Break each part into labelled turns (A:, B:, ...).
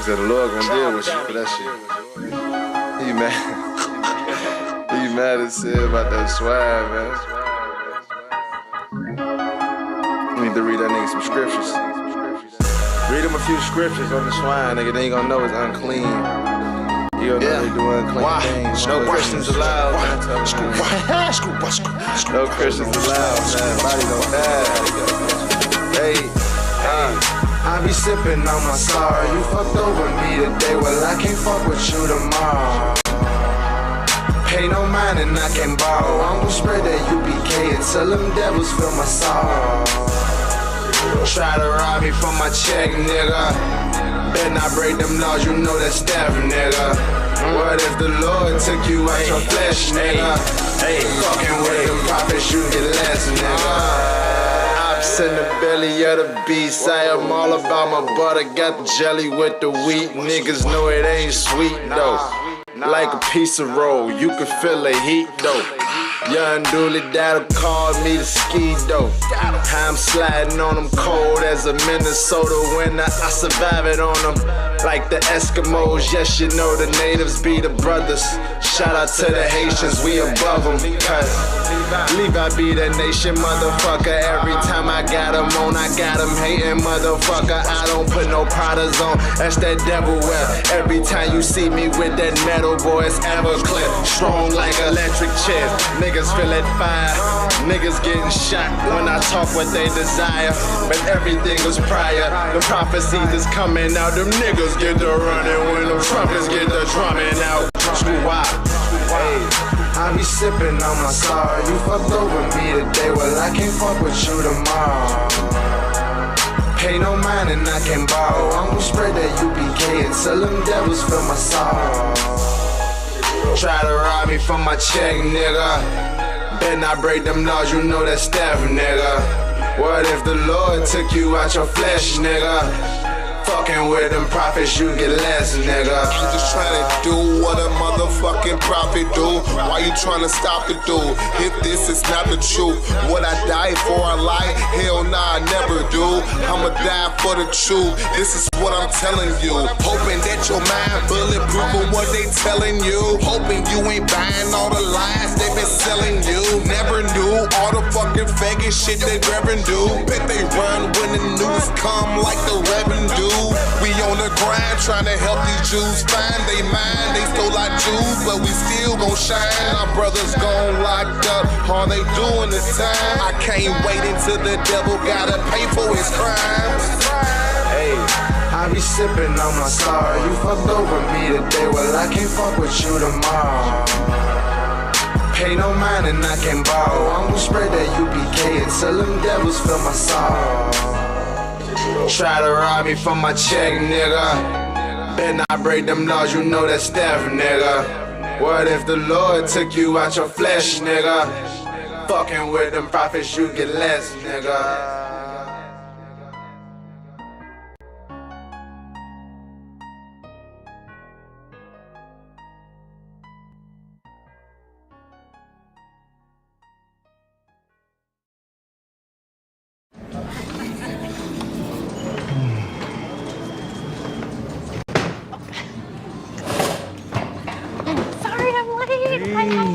A: said the Lord gonna deal with you for that shit. He mad. He mad as hell about that swag, man. You need to read that nigga some scriptures. Read him a few scriptures on the swine, nigga. Then you gonna know it's unclean. You gonna know they do unclean things. No Christians allowed, man. No Christians allowed, man. Body don't die. Hey, I be sipping on my sorrow. You fucked over me today, well I can't fuck with you tomorrow. Pay no mind and I can borrow. I'm gon' spread that UPK until them devils feel my sorrow. Try to rob me from my check, nigga. Better not break them laws, you know that's death, nigga. What if the Lord took you out your flesh, nigga? Fucking with them prophets, you get less, nigga. In the belly of the beast, I am all about my butter. Got the jelly with the wheat. Niggas know it ain't sweet though. Like a piece of roll, you can feel the heat though. Young Dooley Dad'll call me the ski though. I'm sliding on them cold as a Minnesota winter. I survive it on them like the Eskimos. Yes, you know the natives be the brothers. Shout out to the Haitians, we above them. Cause Levi be the nation, motherfucker. Every time I got them on, I got them hating, motherfucker. I don't put no Pradas on, that's that devil wear. Every time you see me with that metal, boy, it's Everclear. Strong like electric chairs, niggas feel that fire. Niggas getting shot when I talk what they desire. But everything was prior, the prophecies is coming out. Them niggas get to running when the trumpets get to drumming out. Screw up. Hey, I be sipping on my sorrow. You fucked over me today, well I can't fuck with you tomorrow. Pay no mind and I can borrow. I'm gon' spread that UPK until them devils feel my sorrow. Try to rob me from my check, nigga. Better not break them laws, you know that's death, nigga. What if the Lord took you out your flesh, nigga? Fucking with them prophets, you get less, nigga.
B: I'm just trying to do what a motherfucking prophet do. Why you trying to stop the dude? If this is not the truth, would I die for a lie? Hell nah, I never do. I'ma die for the truth. This is what I'm telling you. Hoping that your mind bulletproof of what they telling you. Hoping you ain't buying all the lies they been selling you. Never knew all the fucking faggot shit they grabbing do. Bet they run when the news come like the Reverend do. We on the grind trying to help these Jews find they mind. They stole our Jews, but we still gon' shine. Our brothers gon' locked up, all they doing is time. I can't wait until the devil gotta pay for his crimes.
A: Hey, I be sipping on my sorrow. You fucked over me today, well I can't fuck with you tomorrow. Pay no mind and I can borrow. I'm gon' spread that UPK until them devils feel my sorrow. Try to rob me from my check, nigga. Better not break them laws, you know that's death, nigga. What if the Lord took you out your flesh, nigga? Fucking with them prophets, you get less, nigga.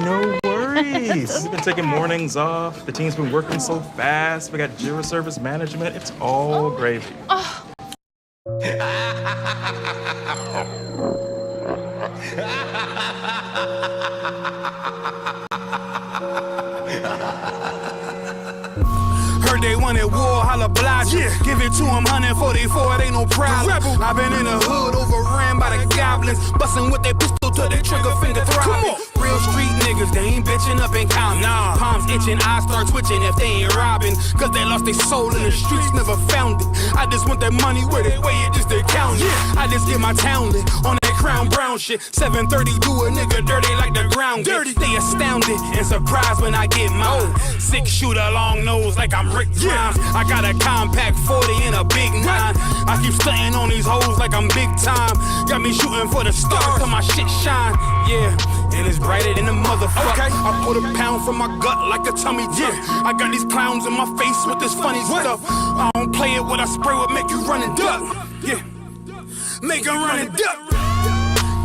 C: No worries. We've been taking mornings off. The team's been working so fast. We got Jira Service Management. It's all gravy.
D: Oh. Heard they wanted war, holla blast. Yeah. Give it to them 144, it ain't no problem. I've been in the hood, overran by the goblins, busting with their pistol till their trigger finger throbbing. Real street niggas, they ain't bitching up in counting. Nah. Palms itching, eyes start twitching if they ain't robbing. Cause they lost their soul in the streets, never found it. I just want that money where they weigh it, just they count it. I just get my town lit on that Crown Brown shit. 730 do a nigga dirty like the ground dirty. They astounded and surprised when I get mine. 6 shooter, long nose like I'm Rick Grimes. I got a compact 40 and a big 9. I keep stunting on these hoes like I'm big time. Got me shooting for the stars till my shit shine. Yeah, and it's brighter than a motherfucker. Okay. I put a pound from my gut like a tummy tuck. I got these clowns in my face with this funny stuff. I don't play it, what I spray would make you run and duck. Yeah. make them run and duck.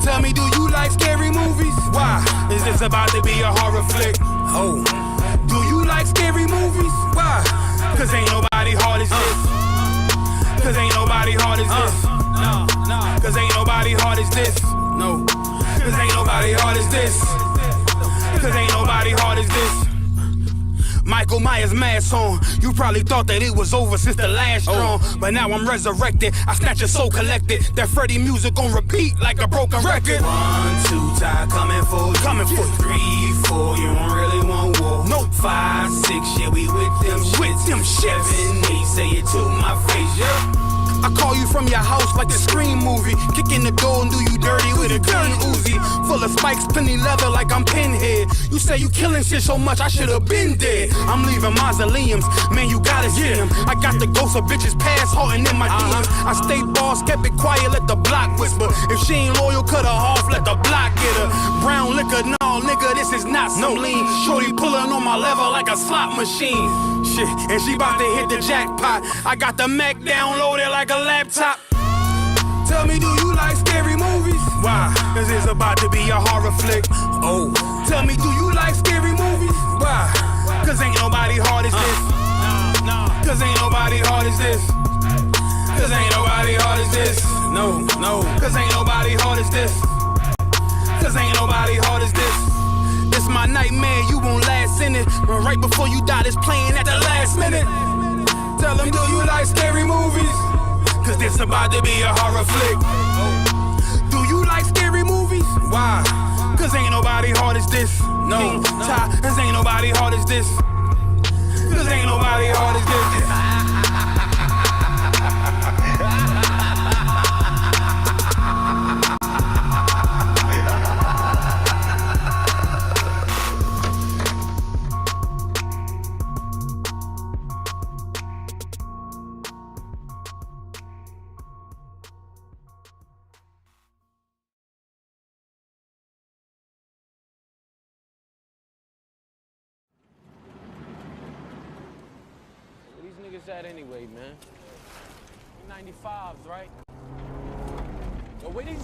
D: Tell me, do you like scary movies? Why? Is this about to be a horror flick? Oh. Do you like scary movies? Why? Cause ain't nobody hard as this. Cause ain't nobody hard as this. No. Cause ain't nobody hard as this. No. Cause ain't nobody hard as this. Cause ain't nobody hard as this. Michael Myers mask on. You probably thought that it was over since the last drum, but now I'm resurrected. I snatch your soul collected. That Freddy music on repeat like a broken record. 1, 2, tie coming for you. Coming for 3, 4, you don't really want war. No. 5, 6, yeah, we with them shits. With them shits. 7, 8, say it to my face, yeah. I call you from your house like a Scream movie. Kick in the door and do you dirty with a gun Uzi. Full of spikes, penny leather like I'm Pinhead. You say you killing shit so much, I should've been dead. I'm leaving mausoleums, man, you gotta see them. I got the ghost of bitches past haunting in my DMs. I stayed boss, kept it quiet, let the block whisper. If she ain't loyal, cut her off, let the block get her. Brown liquor, no, nigga, this is not some lean. Shorty pulling on my level like a slot machine. Shit, and she bout to hit the jackpot. I got the Mac downloaded like a laptop. Tell me, do you like scary movies? Why? Cause it's about to be a horror flick. Oh. Tell me, do you like scary movies? Why? Cause ain't nobody hard as this. Cause ain't nobody hard as this. Cause ain't nobody hard as this. No. Cause ain't nobody hard as this. Cause ain't nobody hard as this. This my nightmare, you won't last in it. But right before you die, this playing at the last minute. Tell them, do you like scary movies? Cause this about to be a horror flick. Do you like scary movies? Why? Cause ain't nobody hard as this. No, cause ain't nobody hard as this. Cause ain't nobody hard as this.
E: That anyway, man. 95s, right? Yo, where these?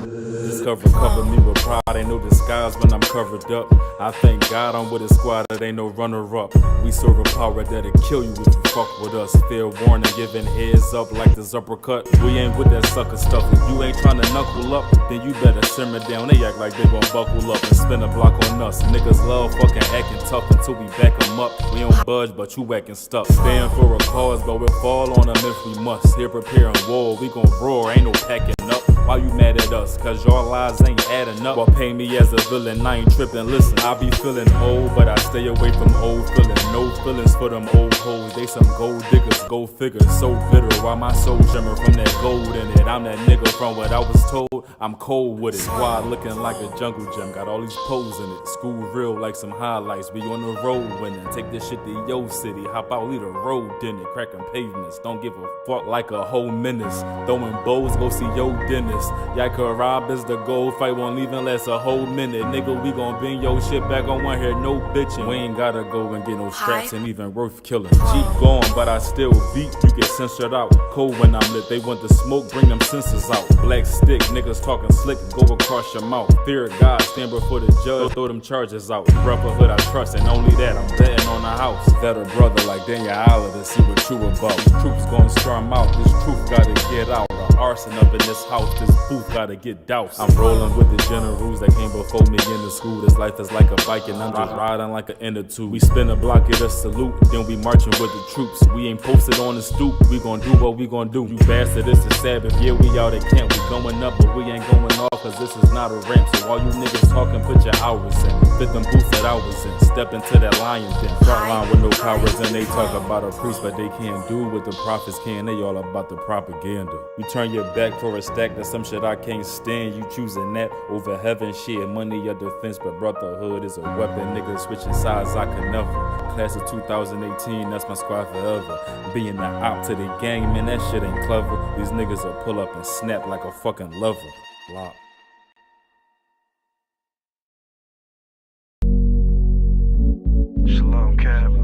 C: This cover me with pride, ain't no disguise when I'm covered up. I thank God I'm with a squad that ain't no runner-up. We serve a power that'll kill you if you fuck with us. Fair warning, giving heads up like this uppercut. We ain't with that sucker stuff. If you ain't trying to knuckle up, then you better simmer down. They act like they gon' buckle up and spin a block on us. Niggas love fucking acting tough until we back them up. We don't budge, but you acting stuck. Stand for a cause, but we'll fall on them if we must. Here preparing war, we gon' roar, ain't no packing up. Why you mad at us? Cause your lies ain't adding up. Well, pay me as a villain, I ain't tripping. Listen, I be feeling old, but I stay away from old feeling. No feelings for them old hoes. They some gold diggers, go figure. So bitter, why my soul shimmer from that gold in it? I'm that nigga from what I was told. I'm cold with it. Squad looking like a jungle gym. Got all these poses in it. School real like some highlights. We on the road winning. Take this shit to yo city. Hop out, lead a road in it. Cracking pavements. Don't give a fuck like a whole menace. Throwing bows, go see yo dentist. Y'all could rob is the goal. Fight won't leave unless a whole minute. Nigga, we gon' bring your shit back on one here. No bitchin'. We ain't gotta go and get no straps and even worth killing. Jeep going, but I still beat. You get censored out. Cold when I'm lit. They want the smoke, bring them sensors out. Black stick, niggas talking slick, go across your mouth. Fear of God, stand before the judge, throw them charges out. Brotherhood I trust, and only that I'm betting on the house. Better brother like Daniel Aller to see what you about. Troops gon' storm out, this truth gotta get out. Arson up in this house, this booth gotta get doused. I'm rolling with the generals that came before me in the school. This life is like a bike and I'm just riding like an inner two. We spin a block, get a salute, then we marching with the troops. We ain't posted on the stoop, we gon' do what we gon' do. You bastard, this is Sabbath, yeah, we out at camp. We going up, but we ain't going off, cause this is not a ramp. So all you niggas talking, put your hours in. Fit them boots that I was in, step into that lion den. Front line with no powers, and they talk about a priest, but they can't do what the prophets can. They all about the propaganda. You turn your back for a stack, that's some shit I can't stand. You choosing that over heaven, shit, money or defense, but brotherhood is a weapon. Niggas switching sides, I can never. Class of 2018, that's my squad forever. Being the op to the gang, man, that shit ain't clever. These niggas will pull up and snap like a fucking lover. Block.
A: Shalom, Cab.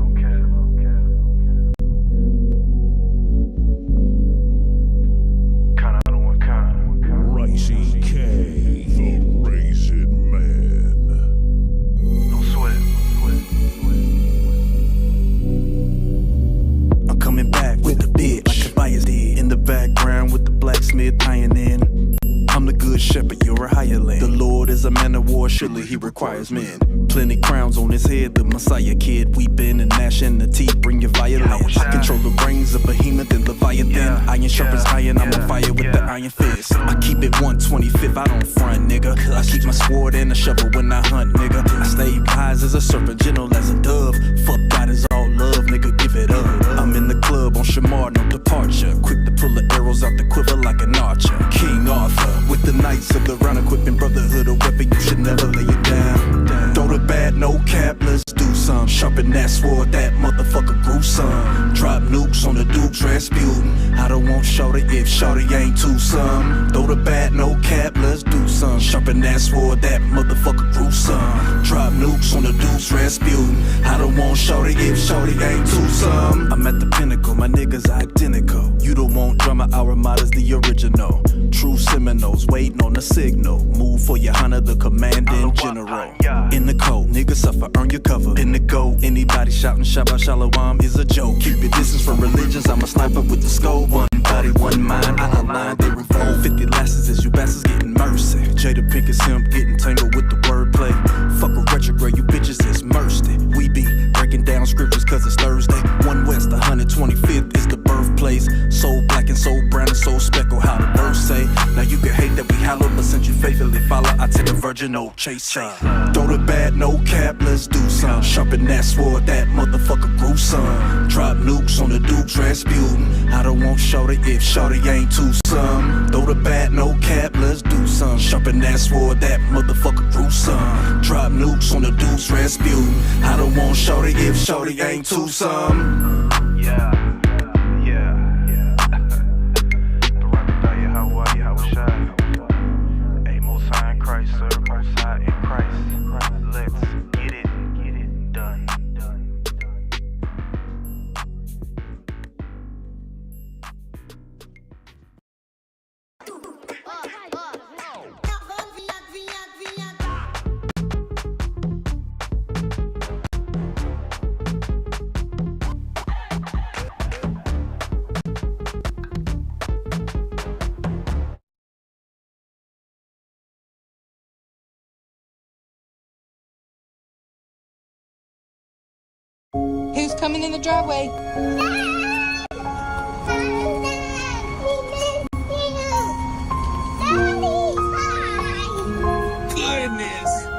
F: surely he requires men. Plenty crowns on his head, the Messiah kid. Weeping and gnashing the teeth, bring your violence. I control the brains of behemoth and Leviathan. Iron sharpens iron, I'm on fire with the iron fist. I keep it 125, I don't front, nigga. I keep my sword and a shovel when I hunt, nigga. I stay wise as a serpent, gentle as a dove. Fuck God is all love, nigga, give it up. I'm in the club on Shamar, no departure. Quick to pull the arrows out the quiver like an archer. King Arthur, with the knights of the round equipping brotherhood, a weapon you should never lay it down. Throw the bad, no cap, let's do some. Sharpen that sword, that motherfucker gruesome. Drop nukes on the Dukes, Rasputin. I don't want shorty if shorty ain't too some. Throw the bad, no cap, let's do some. Sharpen that sword, that motherfucker gruesome. Drop nukes on the Dukes, Rasputin. I don't want shorty if shorty ain't too some. I'm at the pinnacle, my niggas identical. You don't want drama, our models the original. True Seminoles, waiting on the signal. Move for your honor, the commanding general. In the cold, niggas suffer, earn your cover. In the go, anybody shouting Shabbat Shalom is a joke. Keep your distance from religions, I'm a sniper with the skull. One body, one mind, I align, they revolt. 50 lasses as you bastards getting mercy. Jada Pink is him getting tangled with the wordplay. Fuck a retrograde, you bitches is mercy. We be breaking down scriptures cause it's Thursday. One West, 125th is the birthplace. Soul black and soul brown and soul speckled, how the verse say. Now you can hate that we hollow, but since you faithfully follow, I take a virgin, no chaser. Throw the bad, no cap, let's do some. Sharpen that sword, that motherfucker gruesome. Drop nukes on the Dukes, Rasputin. I don't want shorty if shorty ain't too some. Throw the bad, no cap, let's do some. Sharpen that sword, that motherfucker gruesome. Drop nukes on the Dukes, Rasputin. I don't want shorty if shorty ain't too some.
G: Who's coming in the driveway?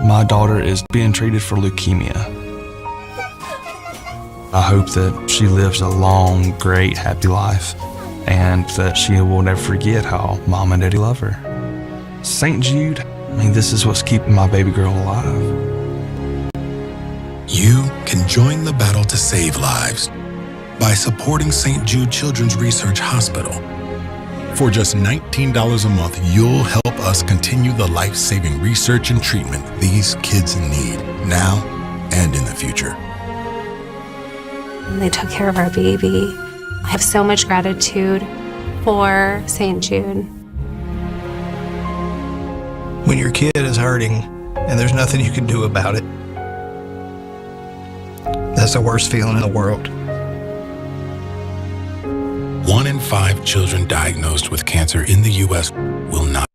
H: My daughter is being treated for leukemia. I hope that she lives a long, great, happy life and that she will never forget how mom and daddy love her. St. Jude, I mean, this is what's keeping my baby girl alive.
I: You can join the battle to save lives by supporting St. Jude Children's Research Hospital. For just $19 a month, you'll help us continue the life-saving research and treatment these kids need now and in the future.
J: They took care of our baby. I have so much gratitude for St. Jude.
K: When your kid is hurting and there's nothing you can do about it, that's the worst feeling in the world.
I: 1 in 5 children diagnosed with cancer in the U.S. will not.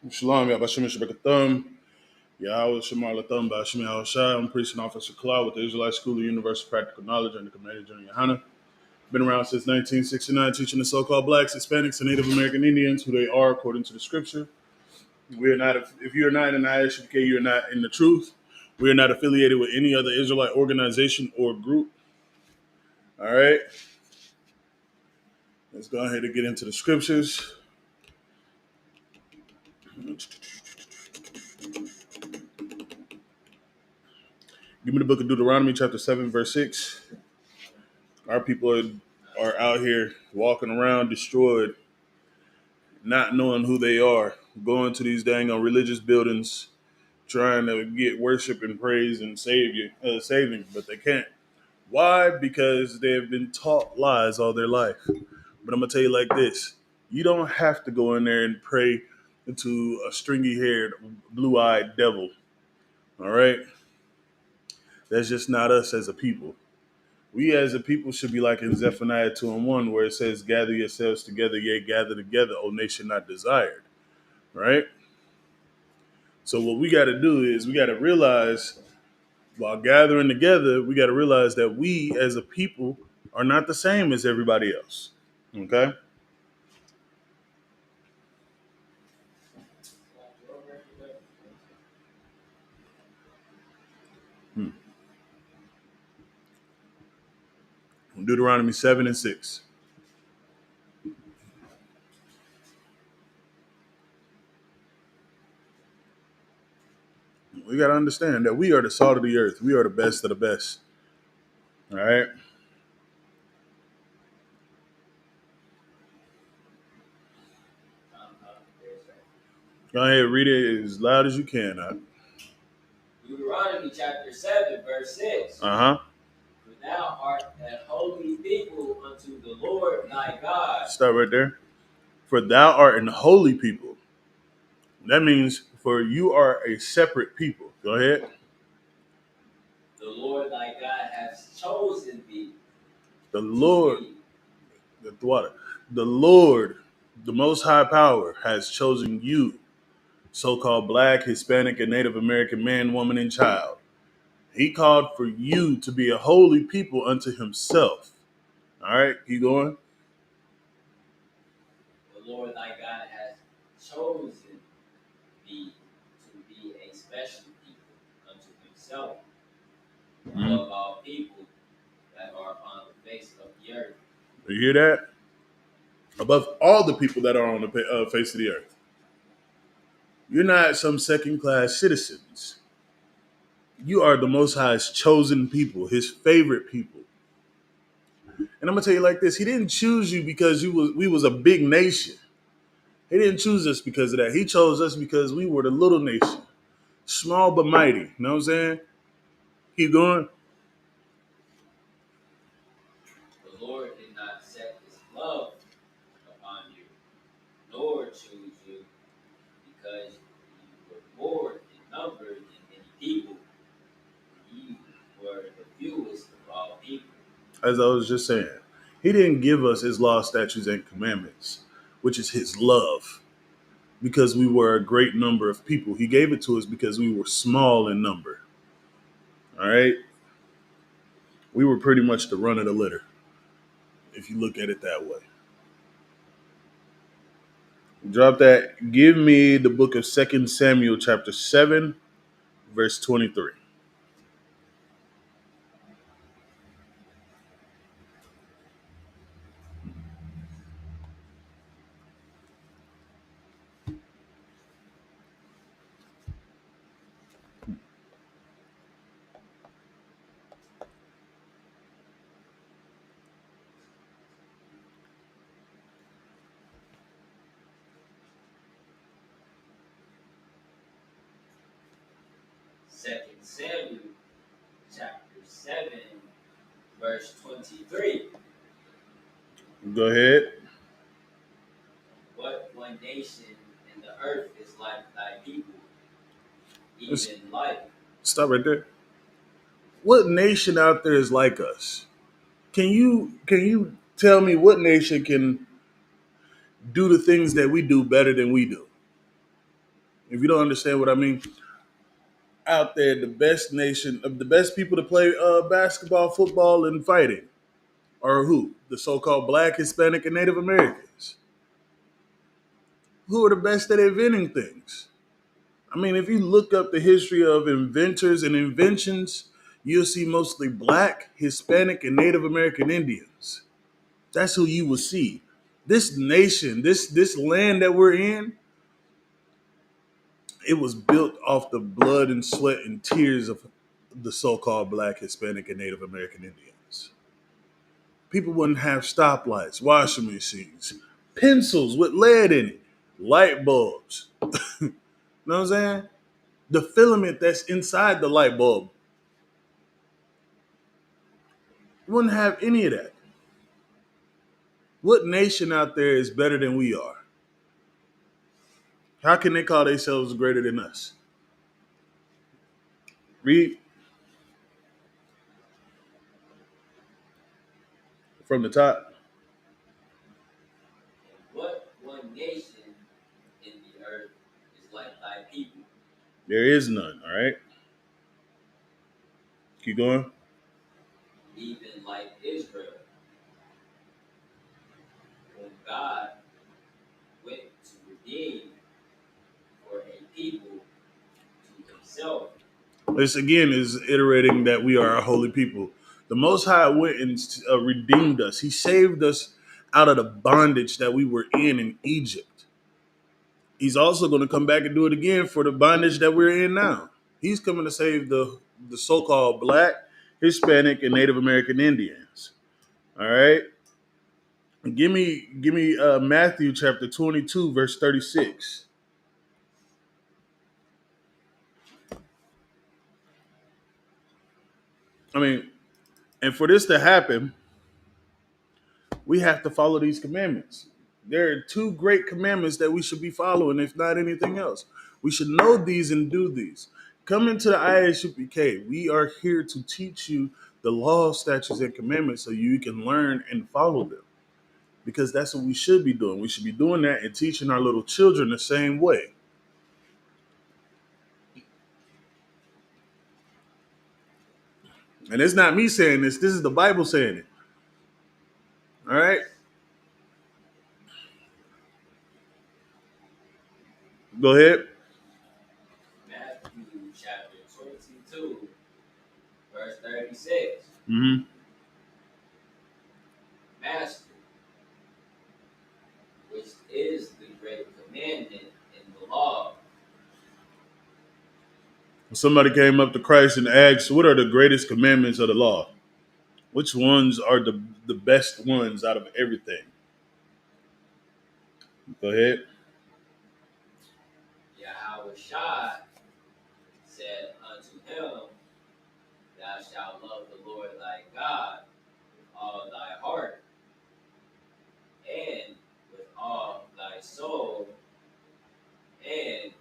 B: Shalom, Yabashim Shabakathum.
L: Yeah, I was Shamar Lathamba, Shemi Al Shai. I'm preaching officer Kala with the Israelite School of Universal Practical Knowledge and the Commander Junior Hana. Been around since 1969, teaching the so-called blacks, Hispanics, and Native American Indians who they are according to the scripture. We are not. If you are not in ISUPK, you are not in the truth. We are not affiliated with any other Israelite organization or group. All right. Let's go ahead and get into the scriptures. Give me the book of Deuteronomy, chapter 7, verse 6. Our people are out here walking around destroyed, not knowing who they are, going to these dang on religious buildings, trying to get worship and praise and saving, but they can't. Why? Because they have been taught lies all their life. But I'm gonna tell you like this: you don't have to go in there and pray to a stringy-haired, blue-eyed devil. All right, that's just not us as a people. We as a people should be like in Zephaniah 2:1, where it says, "Gather yourselves together, yea, gather together, O nation not desired." Right. So what we got to do is we got to realize, while gathering together, we got to realize that we as a people are not the same as everybody else. Okay. Deuteronomy 7 and 6. We got to understand that we are the salt of the earth. We are the best of the best. All right. Go ahead, read it as loud as you can.
M: Deuteronomy chapter 7, verse 6.
L: Uh-huh.
M: For thou art a holy people unto the Lord thy God.
L: Start right there. For thou art an holy people. That means for you are a separate people. Go ahead.
M: The Lord thy God has chosen thee.
L: The Lord, the Lord, the Most High Power, has chosen you, so-called Black, Hispanic, and Native American man, woman, and child. He called for you to be a holy people unto himself. All right, keep going.
M: The Lord thy God has chosen thee to be a special people unto himself above all people that are on the face of the earth.
L: You hear that? Above all the people that are on the face of the earth. You're not some second-class citizens. You are the Most High's chosen people, his favorite people. And I'm gonna tell you like this: he didn't choose you because we was a big nation. He didn't choose us because of that. He chose us because we were the little nation, small but mighty. You know what I'm saying? Keep going.
M: The Lord did not set his love upon you, nor choose you, because you were more in number than many people. You were the fewest of all people.
L: As I was just saying, he didn't give us his law, statutes, and commandments, which is his love, because we were a great number of people. He gave it to us because we were small in number. All right? We were pretty much the run of the litter, if you look at it that way. Drop that. Give me the book of 2 Samuel chapter 7, verse 23.
M: Second Samuel chapter 7, verse 23.
L: Go ahead.
M: What one nation in the earth is like thy people, even like.
L: Stop right there. What nation out there is like us? Can you tell me what nation can do the things that we do better than we do? If you don't understand what I mean, out there the best nation of the best people to play basketball, football, and fighting are who? The so-called Black, Hispanic, and Native Americans. Who are the best at inventing things? I mean, if you look up the history of inventors and inventions, you'll see mostly Black, Hispanic, and Native American Indians. That's who you will see. This nation, this land that we're in, it was built off the blood and sweat and tears of the so-called Black, Hispanic, and Native American Indians. People wouldn't have stoplights, washing machines, pencils with lead in it, light bulbs. You know what I'm saying? The filament that's inside the light bulb wouldn't have any of that. What nation out there is better than we are? How can they call themselves greater than us? Read from the top.
M: What one nation in the earth is like thy people?
L: There is none, all right? Keep going.
M: Even like Israel, whom God went to redeem for a people to himself.
L: This again is iterating that we are a holy people. The Most High went and redeemed us. He saved us out of the bondage that we were in Egypt. He's also going to come back and do it again for the bondage that we're in now. He's coming to save the so-called Black, Hispanic, and Native American Indians. All right. Give me Matthew chapter 22, verse 36. I mean, and for this to happen, we have to follow these commandments. There are two great commandments that we should be following, if not anything else. We should know these and do these. Come into the ISUPK. We are here to teach you the law, statutes, and commandments so you can learn and follow them. Because that's what we should be doing. We should be doing that and teaching our little children the same way. And it's not me saying this. This is the Bible saying it. All right? Go ahead.
M: Matthew chapter 22, verse 36.
L: Mm-hmm.
M: Master, which is the great commandment in the law.
L: Somebody came up to Christ and asked, what are the greatest commandments of the law? Which ones are the best ones out of everything? Go ahead.
M: Yahweh Shai said unto him, thou shalt love the Lord thy God with all thy heart, and with all thy soul, and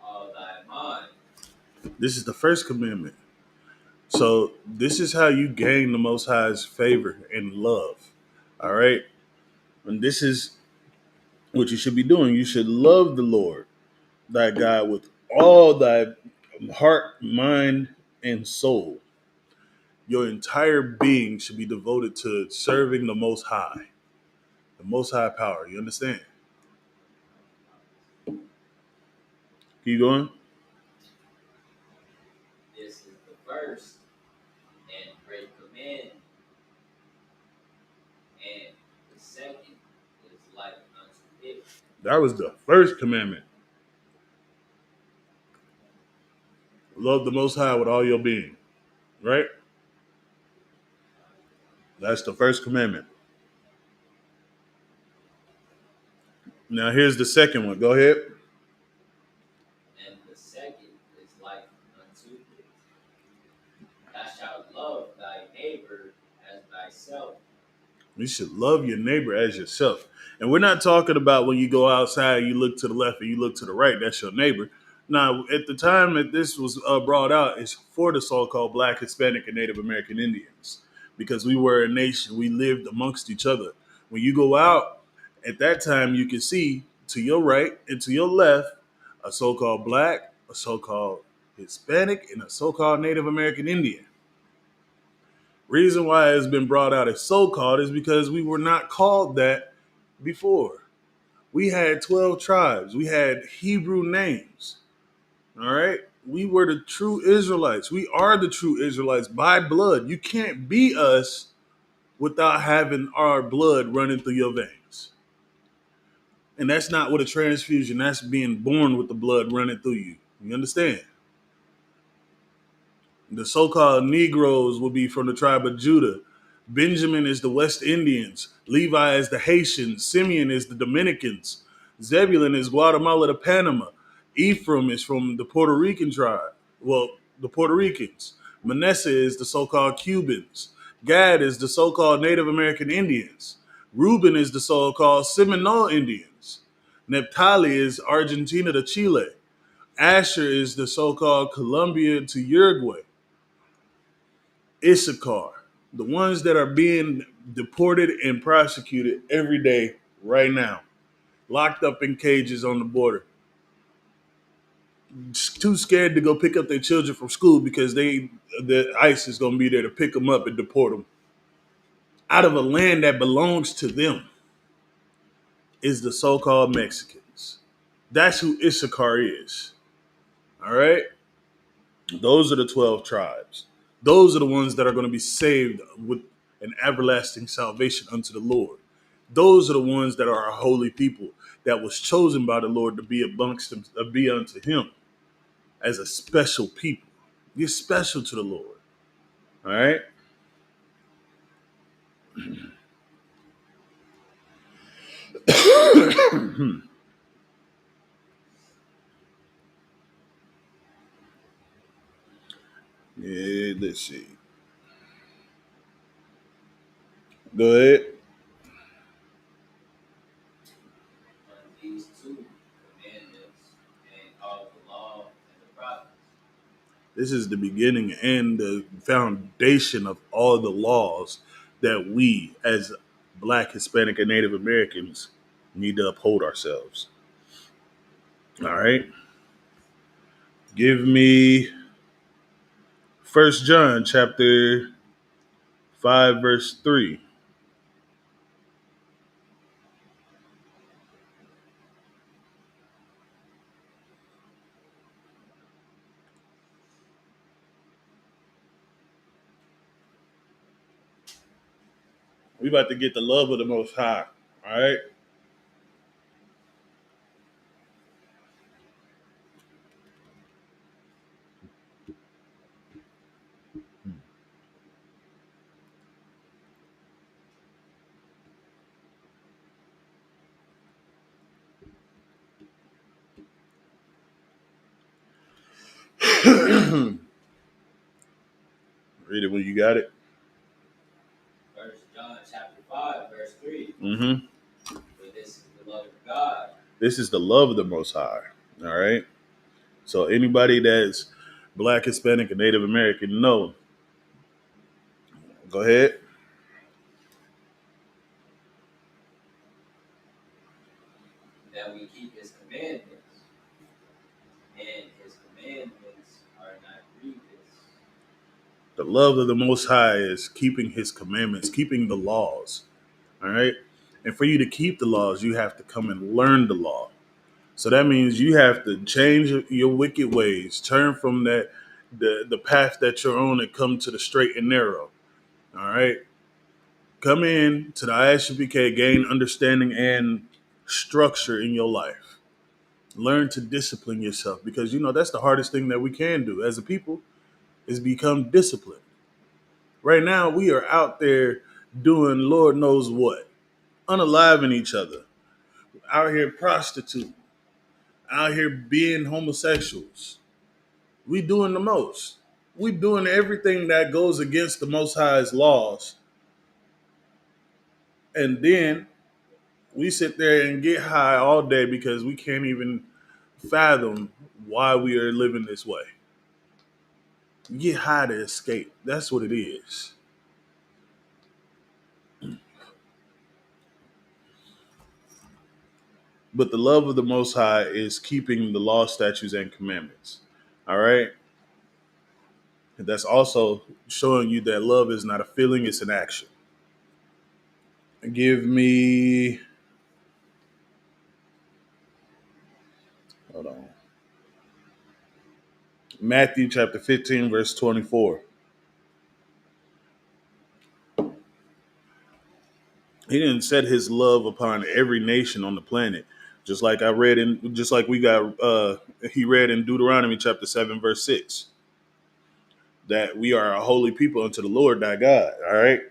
M: all thy mind.
L: This is the first commandment. So this is how you gain the Most High's favor and love. All right? And this is what you should be doing. You should love the Lord, thy God, with all thy heart, mind, and soul. Your entire being should be devoted to serving the Most High power. You understand? Keep going.
M: This is the first and great commandment, and the second is like unto it.
L: That was the first commandment. Love the Most High with all your being. Right? That's the first commandment. Now here's the second one. Go ahead.
M: And the second is like unto it. Thou shalt love thy neighbor as thyself.
L: You should love your neighbor as yourself. And we're not talking about when you go outside, you look to the left and you look to the right. That's your neighbor. Now, at the time that this was brought out, it's for the so-called Black, Hispanic, and Native American Indians, because we were a nation. We lived amongst each other. When you go out, at that time, you can see to your right and to your left a so-called Black, a so-called Hispanic, and a so-called Native American Indian. Reason why it's been brought out as so-called is because we were not called that before. We had 12 tribes. We had Hebrew names. All right? We were the true Israelites. We are the true Israelites by blood. You can't be us without having our blood running through your veins. And that's not what a transfusion, that's being born with the blood running through you. You understand? The so-called Negroes will be from the tribe of Judah. Benjamin is the West Indians. Levi is the Haitians. Simeon is the Dominicans. Zebulun is Guatemala to Panama. Ephraim is from the Puerto Rican tribe. Well, the Puerto Ricans. Manasseh is the so-called Cubans. Gad is the so-called Native American Indians. Reuben is the so-called Seminole Indians. Naphtali is Argentina to Chile. Asher is the so-called Colombia to Uruguay. Issachar, the ones that are being deported and prosecuted every day right now, locked up in cages on the border, too scared to go pick up their children from school because the ICE is going to be there to pick them up and deport them out of a land that belongs to them, is the so-called Mexicans. That's who Issachar is. All right? Those are the 12 tribes. Those are the ones that are going to be saved with an everlasting salvation unto the Lord. Those are the ones that are a holy people that was chosen by the Lord to be amongst them, to be unto him as a special people. You're special to the Lord. All right? Yeah, let's see. Go ahead.
M: These two commandments and all the law and the prophets.
L: This is the beginning and the foundation of all the laws that we, as Black, Hispanic, and Native Americans, need to uphold ourselves. All right. Give me 1 John chapter 5, verse 3. We about to get the love of the Most High. All right. Read it when you got it.
M: 1 John chapter 5, verse 3.
L: Mm-hmm.
M: For this is the love of God.
L: This is the love of the Most High. All right. So anybody that's Black, Hispanic, and Native American, know. Go ahead.
M: That we keep his commandments. And his commandments are not grievous.
L: The love of the Most High is keeping his commandments, keeping the laws. All right. And for you to keep the laws, you have to come and learn the law. So that means you have to change your wicked ways, turn from the path that you're on and come to the straight and narrow. All right. Come in to the ISUPK, gain understanding and structure in your life. Learn to discipline yourself because, that's the hardest thing that we can do as a people is become disciplined. Right now, we are out there doing Lord knows what, unaliving each other, out here prostituting, out here being homosexuals. We doing the most. We doing everything that goes against the Most High's laws. And then we sit there and get high all day because we can't even fathom why we are living this way. You get high to escape. That's what it is. But the love of the Most High is keeping the law, statutes, and commandments. All right? That's also showing you that love is not a feeling, it's an action. Give me, hold on, Matthew chapter 15, verse 24. He didn't set his love upon every nation on the planet. Just like I read in, just like we got, he read in Deuteronomy chapter 7, verse 6, that we are a holy people unto the Lord thy God. All right.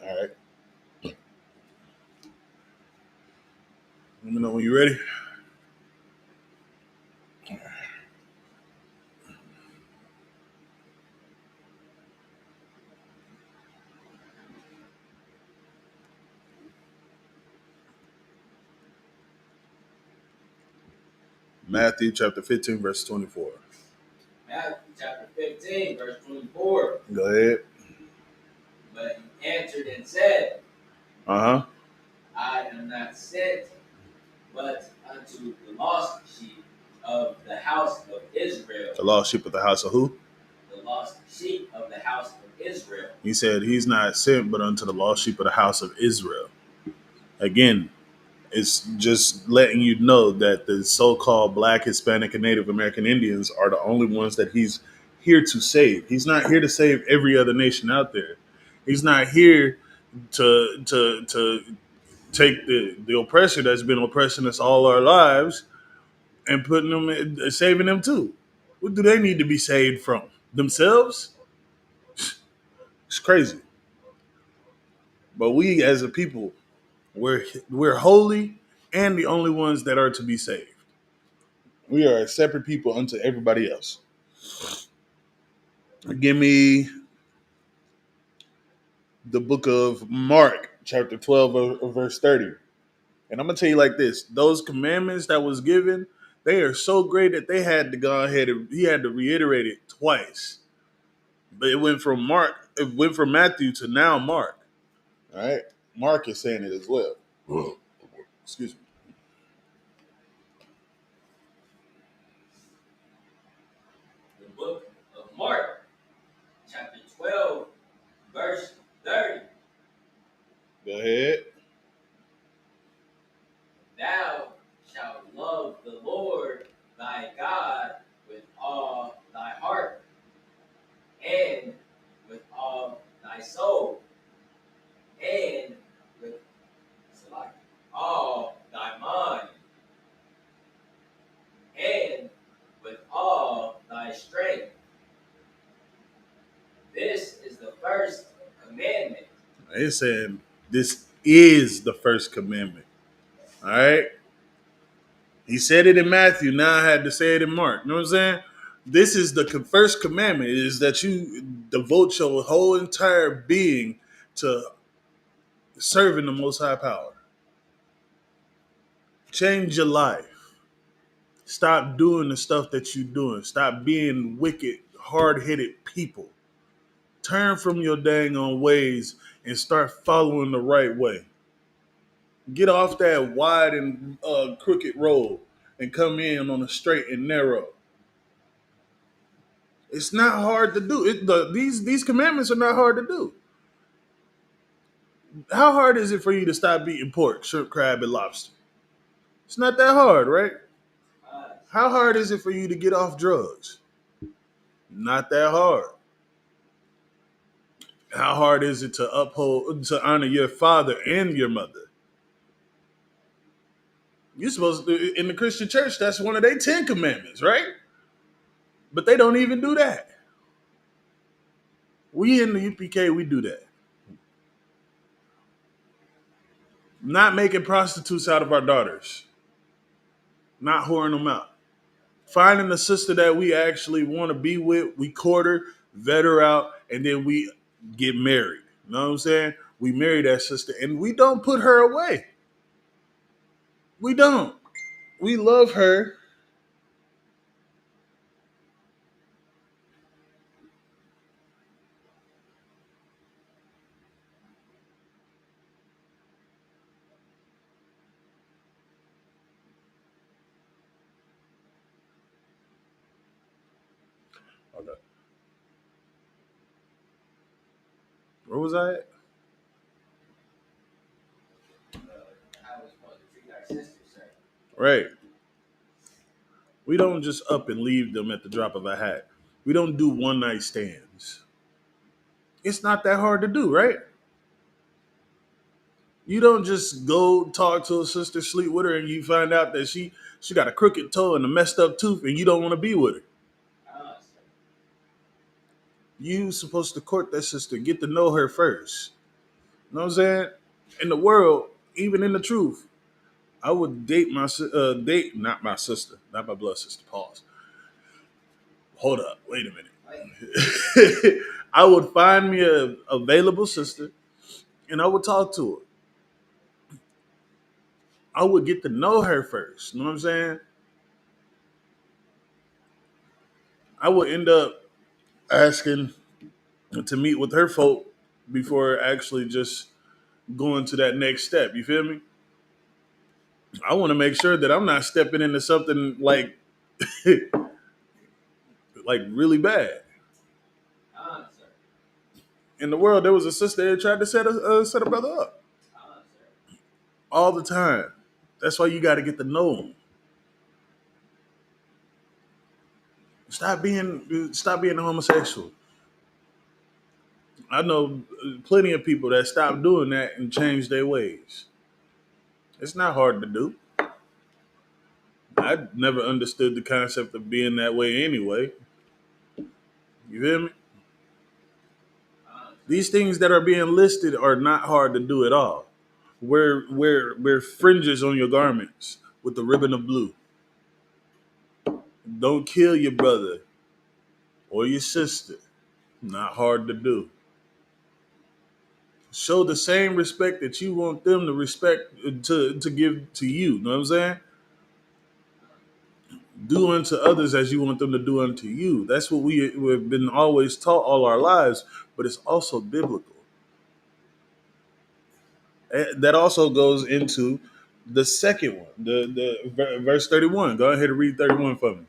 L: All right. Let me know when you're ready. Matthew chapter 15, verse 24.
M: Matthew chapter 15, verse 24.
L: Go ahead.
M: But he answered and said,
L: Uh-huh.
M: I am not sent but unto the lost sheep of the house of Israel.
L: The lost sheep of the house of who?
M: The lost sheep of the house of Israel.
L: He said he's not sent but unto the lost sheep of the house of Israel. Again, it's just letting you know that the so-called Black, Hispanic, and Native American Indians are the only ones that he's here to save. He's not here to save every other nation out there. He's not here to take the oppressor that's been oppressing us all our lives and putting them saving them too. What do they need to be saved from? Themselves? It's crazy. But we as a people, we're holy and the only ones that are to be saved. We are a separate people unto everybody else. Give me the book of Mark, chapter 12, verse 30. And I'm going to tell you like this. Those commandments that was given, they are so great that they had to go ahead and he had to reiterate it twice. But it went from Matthew to now Mark. All right? Mark is saying it as well. Excuse me.
M: The book of Mark, chapter 12, verse 30.
L: Go ahead.
M: Thou shalt love the Lord thy God with all thy heart and with all thy soul and with all thy mind and with all thy strength. This is the first commandment.
L: It's saying this is the first commandment. All right? He said it in Matthew. Now I had to say it in Mark. You know what I'm saying? This is the first commandment is that you devote your whole entire being to serving the Most High Power. Change your life. Stop doing the stuff that you're doing. Stop being wicked, hard-headed people. Turn from your dang on ways and start following the right way. Get off that wide and crooked road and come in on a straight and narrow. It's not hard to do. These commandments are not hard to do. How hard is it for you to stop eating pork, shrimp, crab, and lobster? It's not that hard, right? How hard is it for you to get off drugs? Not that hard. How hard is it to honor your father and your mother? You're supposed to, in the Christian church, that's one of their 10 commandments, right? But they don't even do that. We in the UPK, we do that. Not making prostitutes out of our daughters. Not whoring them out. Finding a sister that we actually want to be with, we court her, vet her out, and then we get married. You know what I'm saying? We marry that sister, and we don't put her away. We don't. We love her. Okay. Where was I at?
M: I was supposed to treat our sisters, sir.
L: Right. We don't just up and leave them at the drop of a hat. We don't do one night stands. It's not that hard to do, right? You don't just go talk to a sister, sleep with her, and you find out that she got a crooked toe and a messed up tooth, and you don't want to be with her. You supposed to court that sister, get to know her first. You know what I'm saying? In the world, even in the truth, I would date not my sister, not my blood sister. Pause. Hold up, wait a minute. I would find me a available sister, and I would talk to her. I would get to know her first. You know what I'm saying? I would end up asking to meet with her folk before actually just going to that next step. You feel me? I want to make sure that I'm not stepping into something like like really bad. In the world, there was a sister that tried to set a brother up. all the time. That's why you got to get to know them. Stop being a homosexual. I know plenty of people that stop doing that and change their ways. It's not hard to do. I never understood the concept of being that way anyway. You feel me? These things that are being listed are not hard to do at all. Wear fringes on your garments with the ribbon of blue. Don't kill your brother or your sister. Not hard to do. Show the same respect that you want them to respect to give to you. You know what I'm saying? Do unto others as you want them to do unto you. That's what we've been always taught all our lives, but it's also biblical. That also goes into the second one, the verse 31. Go ahead and read 31 for me.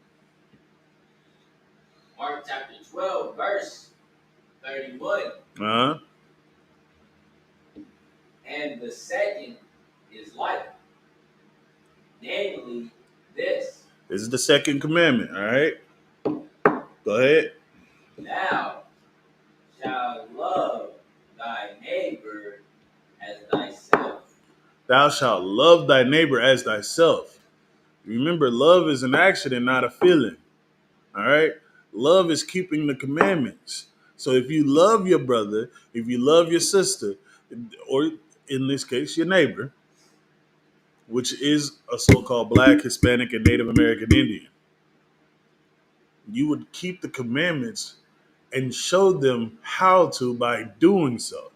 M: Mark chapter 12, verse 31.
L: Uh-huh.
M: And the second is like, namely this.
L: This is the second commandment, all right? Go ahead.
M: Thou shalt love thy neighbor as thyself.
L: Thou shalt love thy neighbor as thyself. Remember, love is an action and not a feeling. All right? Love is keeping the commandments. So if you love your brother, if you love your sister, or in this case, your neighbor, which is a so-called Black, Hispanic, and Native American Indian, you would keep the commandments and show them how to by doing so.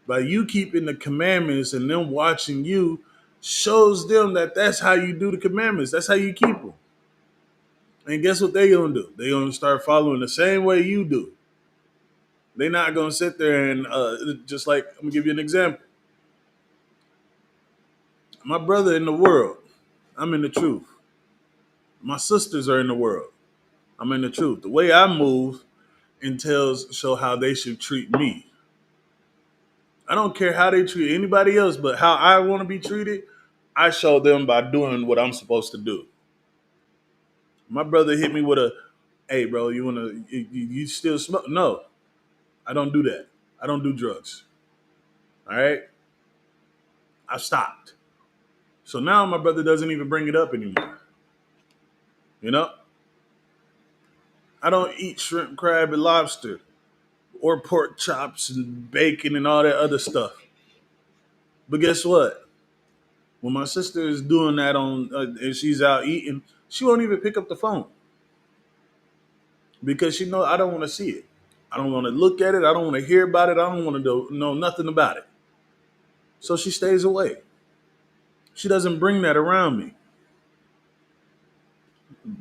L: By you keeping the commandments and them watching you shows them that that's how you do the commandments. That's how you keep them. And guess what they gonna do? They gonna start following the same way you do. They're not gonna sit there and just like, I'm gonna give you an example. My brother in the world, I'm in the truth. My sisters are in the world, I'm in the truth. The way I move show how they should treat me. I don't care how they treat anybody else, but how I want to be treated, I show them by doing what I'm supposed to do. My brother hit me with a, hey, bro, you still smoke? No, I don't do that. I don't do drugs. All right? I stopped. So now my brother doesn't even bring it up anymore. You know? I don't eat shrimp, crab, and lobster or pork chops and bacon and all that other stuff. But guess what? When my sister is doing that and she's out eating, she won't even pick up the phone because she knows I don't want to see it. I don't want to look at it. I don't want to hear about it. I don't want to know nothing about it. So she stays away. She doesn't bring that around me.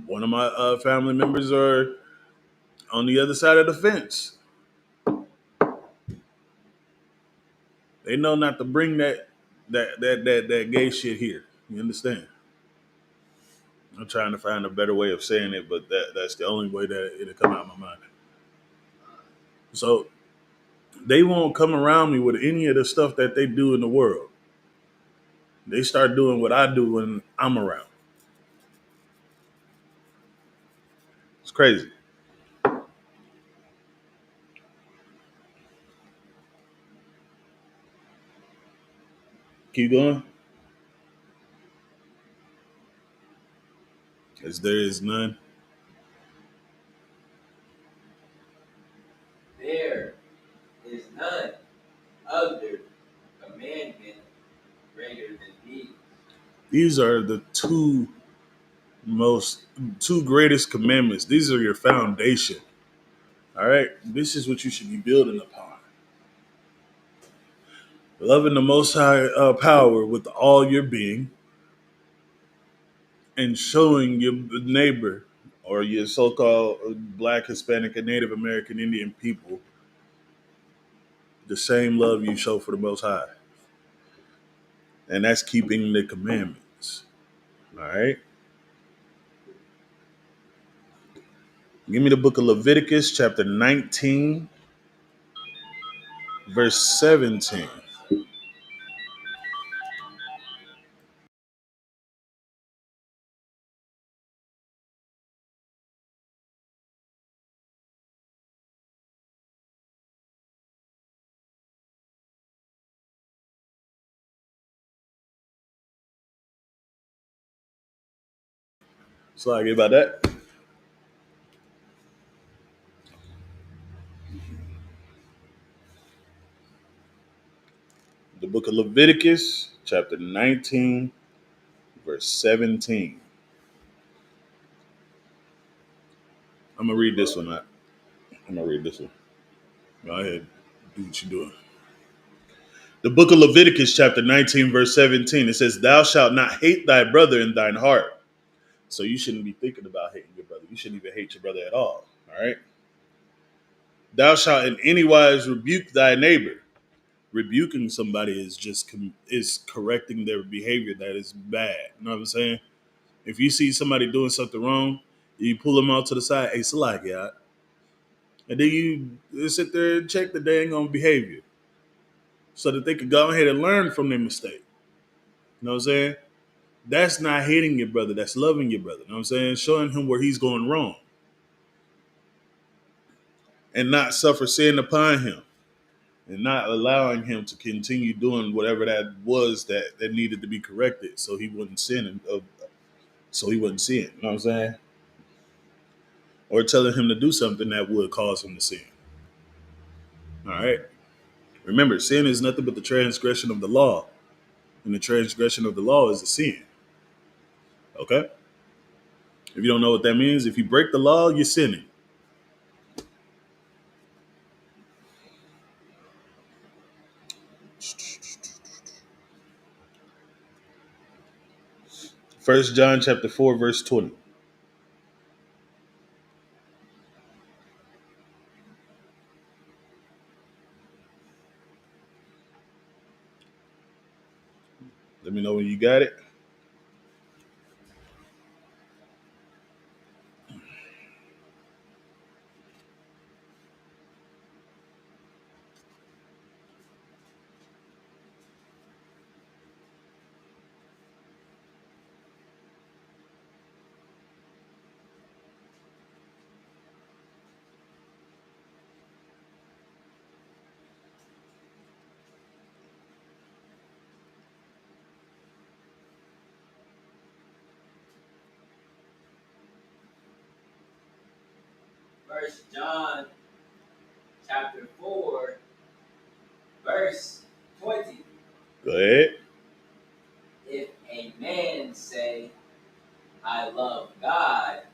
L: One of my family members are on the other side of the fence. They know not to bring that gay shit here. You understand? I'm trying to find a better way of saying it, but that's the only way that it'll come out of my mind. So they won't come around me with any of the stuff that they do in the world. They start doing what I do when I'm around. It's crazy. Keep going. As there is none.
M: There is none other commandment greater than these.
L: These are the two greatest commandments. These are your foundation. All right. This is what you should be building upon. Loving the Most High power with all your being and showing your neighbor or your so-called Black, Hispanic, and Native American Indian people the same love you show for the Most High. And that's keeping the commandments. All right. Give me the book of Leviticus, chapter 19, verse 17. Sorry about that. The book of Leviticus, chapter 19, verse 17. I'm going to read this one. I'm going to read this one. Go ahead. Do what you're doing. The book of Leviticus, chapter 19, verse 17. It says, "Thou shalt not hate thy brother in thine heart." So you shouldn't be thinking about hating your brother. You shouldn't even hate your brother at all. All right. "Thou shalt in any wise rebuke thy neighbor." Rebuking somebody is just is correcting their behavior that is bad. You know what I'm saying? If you see somebody doing something wrong, you pull them out to the side. Hey, Salak, yeah. And then you sit there and check the dang on behavior so that they can go ahead and learn from their mistake. You know what I'm saying? That's not hating your brother. That's loving your brother. You know what I'm saying? Showing him where he's going wrong and not suffer sin upon him and not allowing him to continue doing whatever that was that needed to be corrected so he wouldn't sin so he wouldn't sin. You know what I'm saying? Or telling him to do something that would cause him to sin. All right. Remember, sin is nothing but the transgression of the law. And the transgression of the law is a sin. Okay? If you don't know what that means, if you break the law, you're sinning. First John chapter 4, verse 20. Let me know when you got it.
M: First John chapter 4, verse 20.
L: Go ahead.
M: If a man say, I love God,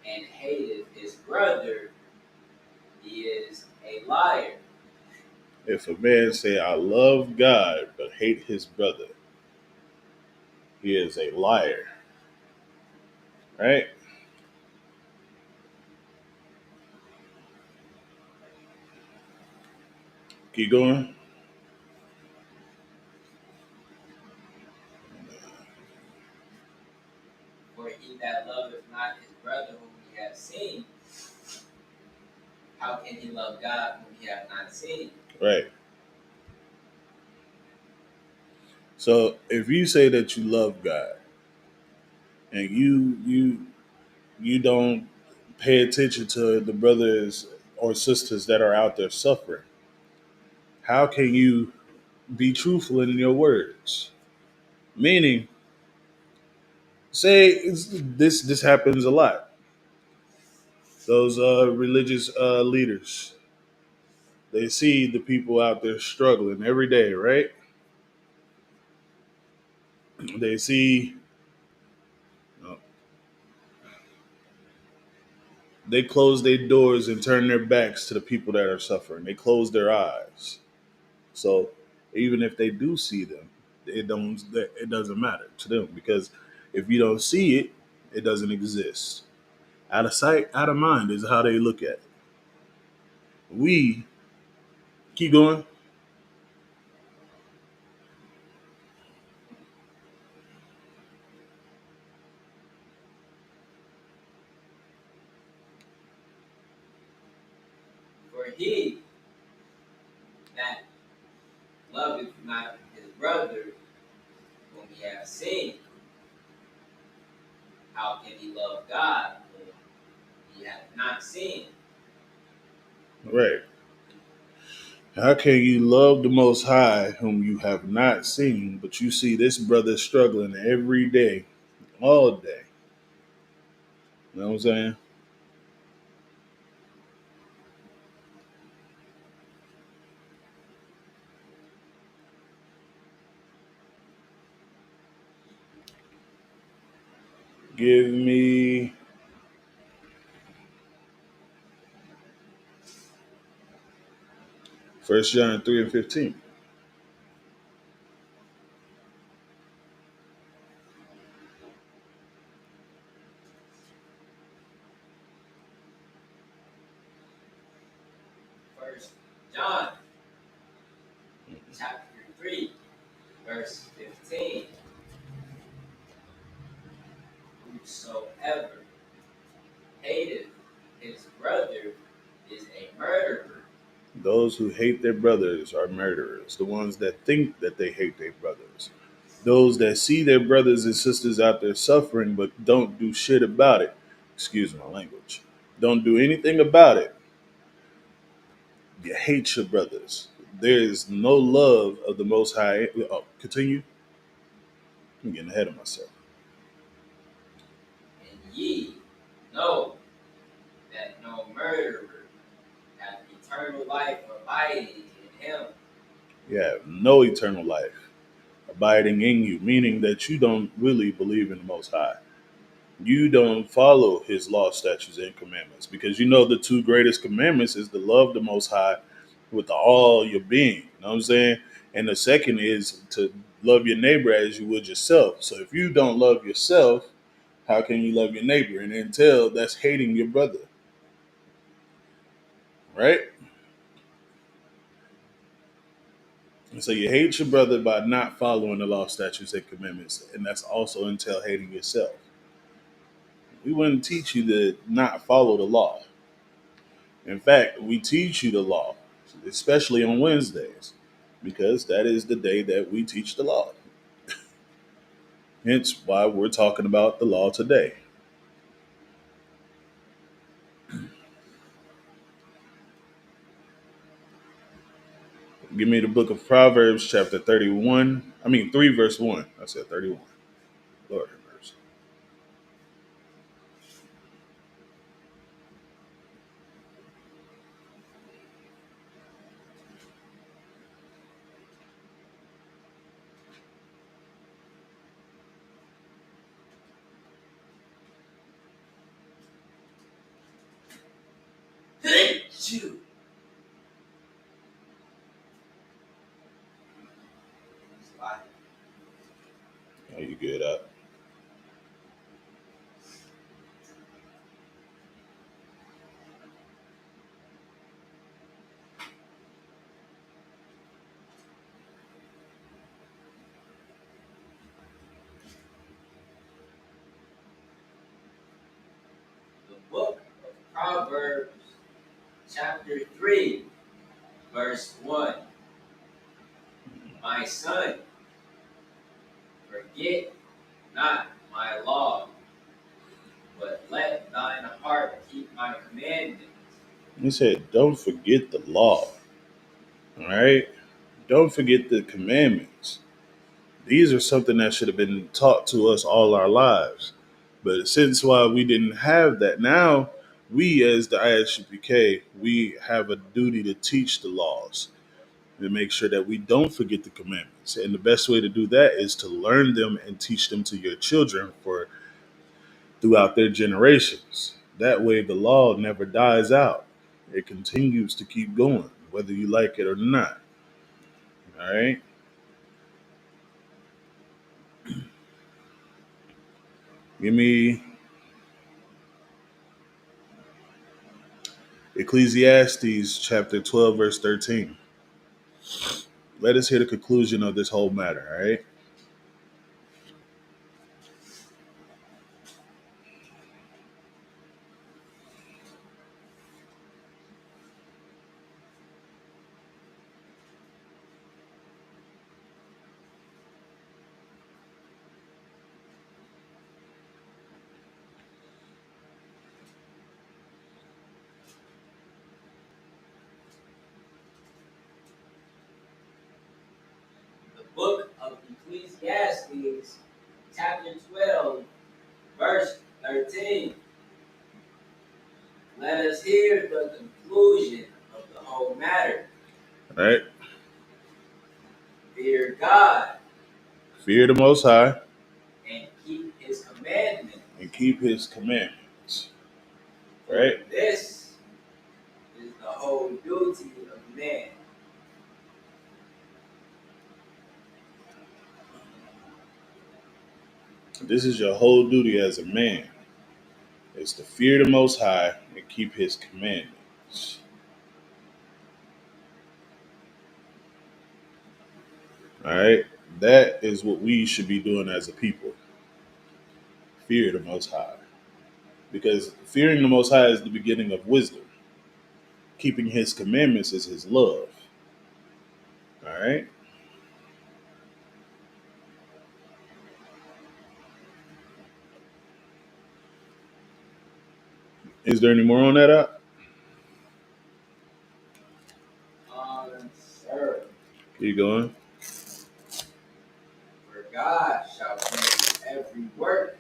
M: and hateth his brother, he is a liar.
L: If a man say, I love God, but hate his brother, he is a liar. Right? Keep going.
M: For he that loveth not his brother whom he hath seen, how can he love God whom he hath not seen?
L: Right. So if you say that you love God and you don't pay attention to the brothers or sisters that are out there suffering, how can you be truthful in your words? Meaning, say this happens a lot. Those religious leaders, they see the people out there struggling every day, right? They see, they close their doors and turn their backs to the people that are suffering. They close their eyes. So even if they do see them, it doesn't matter to them, because if you don't see it, it doesn't exist. Out of sight, out of mind is how they look at it. We keep going.
M: For he that loveth not his brother whom he hath seen, how can he love God whom he hath not seen?
L: Right. How can you love the Most High whom you have not seen, but you see this brother struggling every day, all day? You know what I'm saying? Give me First John 3 and 15.
M: First John chapter 3, verse 15. Whosoever hateth his brother is a murderer.
L: Those who hate their brothers are murderers. The ones that think that they hate their brothers. Those that see their brothers and sisters out there suffering but don't do shit about it. Excuse my language. Don't do anything about it. You hate your brothers. There is no love of the Most High. Oh, continue. I'm getting ahead of myself.
M: And ye know that no murderer hath eternal life abiding in him.
L: You have no eternal life abiding in you, meaning that you don't really believe in the Most High. You don't follow his law, statutes, and commandments because you know the two greatest commandments is to love the Most High with all your being. You know what I'm saying? And the second is to love your neighbor as you would yourself. So if you don't love yourself, how can you love your neighbor? And until that's hating your brother, right? And so you hate your brother by not following the law, statutes, and commandments, and that's also entail hating yourself. We wouldn't teach you to not follow the law. In fact, we teach you the law, especially on Wednesdays, because that is the day that we teach the law. Hence why we're talking about the law today. Give me the book of Proverbs, chapter 3, verse 1. I said 31. Lord have mercy.
M: Shoot.
L: Oh, you good up?
M: The book of Proverbs, chapter 3, verse 1. My son, forget not my law, but let thine heart keep my commandments.
L: He said, don't forget the law. All right? Don't forget the commandments. These are something that should have been taught to us all our lives. But since why we didn't have that, now we as the ISUPK, we have a duty to teach the laws and make sure that we don't forget the commandments. And the best way to do that is to learn them and teach them to your children for throughout their generations. That way the law never dies out. It continues to keep going, whether you like it or not. All right. Give me Ecclesiastes chapter 12, verse 13. Let us hear the conclusion of this whole matter, all right?
M: The book of Ecclesiastes, chapter 12, verse 13. here's the conclusion of the whole matter.
L: All right.
M: Fear God
L: Fear the Most High
M: and keep his commandments.
L: and keep His commandments.
M: For
L: Right.
M: this is the whole duty of man.
L: This is your whole duty as a man, is to fear the Most High and keep His commandments. All right. That is what we should be doing as a people. Fear the Most High. Because fearing the Most High is the beginning of wisdom. Keeping His commandments is His love. All right. Is there any more on that app?
M: Sir,
L: Keep going.
M: for God shall bring every work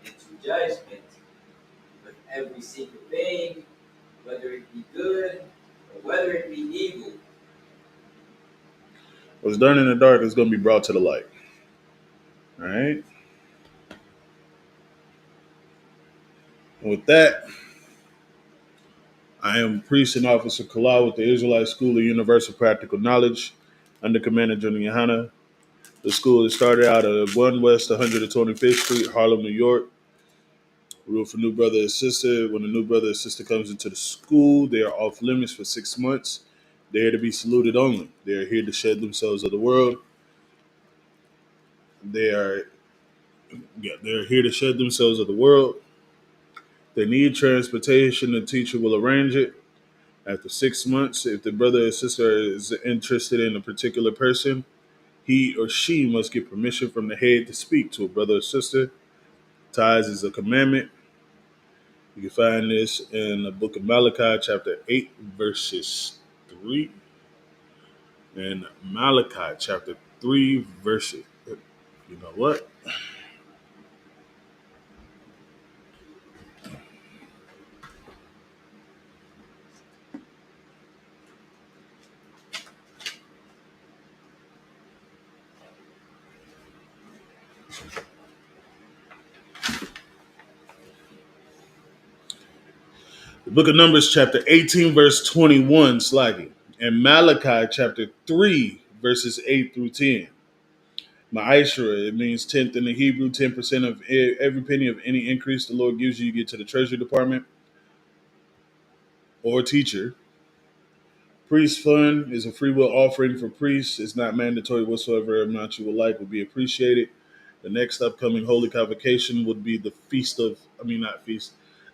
M: into judgment with every secret thing, whether it be good or whether it be evil.
L: What's done in the dark is going to be brought to the light. All right. And with that, I am Priest and Officer Kalal with the Israelite School of Universal Practical Knowledge under Commander Junior Hanna. The school is started out of 1 West 125th Street, Harlem, New York. Rule for new brother and sister. When a new brother or sister comes into the school, they are off limits for 6 months. They are to be saluted only. They are here to shed themselves of the world. They're here to shed themselves of the world. They need transportation. The teacher will arrange it. After 6 months, if the brother or sister is interested in a particular person, he or she must get permission from the head to speak to a brother or sister. Ties is a commandment. You can find this in the book of Malachi, chapter 8, verses 3. And Malachi, chapter 3, verses. You know what? The book of Numbers, chapter 18, verse 21, slacking. And Malachi, chapter 3, verses 8 through 10. Ma'ashra, it means tenth in the Hebrew, 10% of every penny of any increase the Lord gives you, you get to the Treasury Department or teacher. Priest fund is a free will offering for priests. It's not mandatory whatsoever. Amount you would like would be appreciated. The next upcoming holy convocation would be the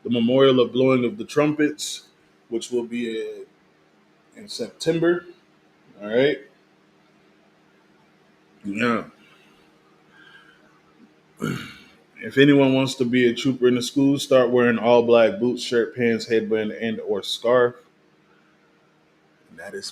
L: the memorial of blowing of the trumpets, which will be in September. All right. Yeah. If anyone wants to be a trooper in the school, start wearing all black boots, shirt, pants, headband, and or scarf. And that is